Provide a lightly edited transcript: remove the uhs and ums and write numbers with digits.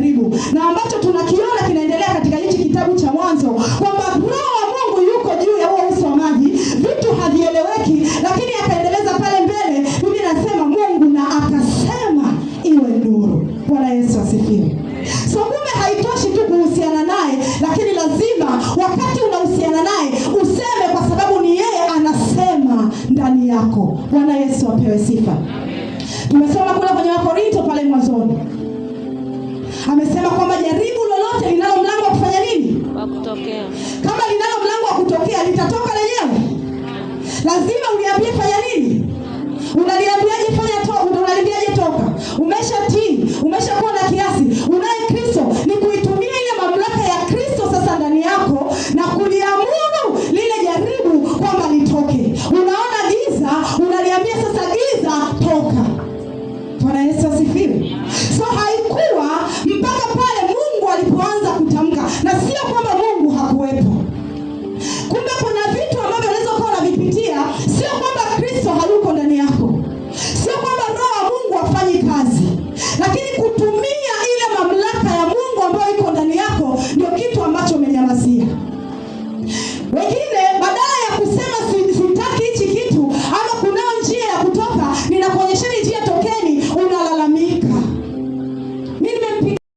jaribu, na ambacho tunakiona kinaendelea katika hichi kitabu cha Mwanzo, kwamba Roho wa Mungu yuko juu ya huo uso wa maji, vitu havieleweki, lakini akaendeleza pale mbele. Biblia inasema Mungu na akasema iwe nuru. Bwana Yesu asifiwe. So kumbe haitoshi tu kuhusiana naye, lakini lazima wakati unahusiana naye useme, kwa sababu ni yeye anasema ndani yako. Bwana Yesu apewe sifa. Tumesoma kule kwenye Wakorintho pale mwanzoni, amesema kwamba jaribu lolote linalo mlango wa kufanya nini? Wa kutokea. Kama linalo mlango wa kutokea, litatoka lenyewe. Lazima uniambie fanya nini?